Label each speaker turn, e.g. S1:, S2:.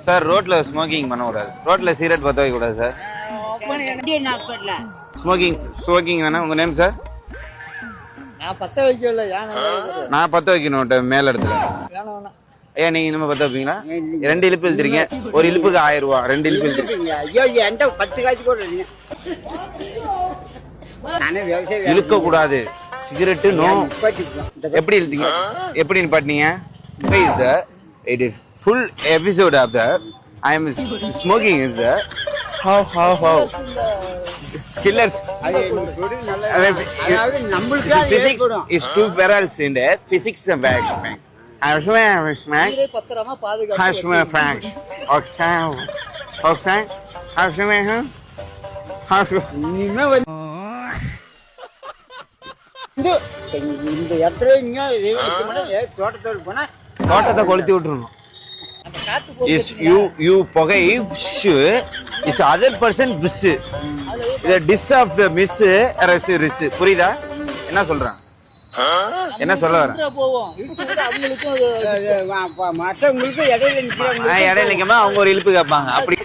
S1: Sir ரோட்ல smoking பண்ணக்கூடாது, ரோட்ல சிகரெட் பற்ற வைக்கக்கூடாது சார். ஸ்மோக்கிங் தானே. உங்க நேம் சார்?
S2: நான் பத்த வைக்கல.
S1: நான் பற்ற வைக்கணும் மேல இடத்துல. ஐயா நீங்க இனிமே பற்ற வைப்பீங்களா? 2 இழுப்பு இழுத்துறீங்க, ஒரு இழுப்புக்கு 1000 ரூபா, 2 இழுப்பு இழுத்துறீங்க.
S2: ஐயோ 10 காசு கூட
S1: இழுக்க கூடாது சிகரெட்டு. நோ. எப்படி இழுத்தீங்க, எப்படி நிப்பாட்டினீங்க? It is full episode of the I am smoking is the how skillers physics is two barrels in the physics and back smack
S2: பத்திரமா இந்த இடத்துல தோட்டத்தோடு போனா
S1: தோட்டத்தை கொளுத்தி விட்டுருணும். புகை is other person miss. the dish of the miss riss. புரியுதா என்ன சொல்றேன்? என்ன சொல்ல வரேன்?
S2: மற்றவங்களுக்கு இடையில
S1: இடையில நிக்காம அவங்க ஒரு இழுப்பு கேட்பாங்க. அப்படி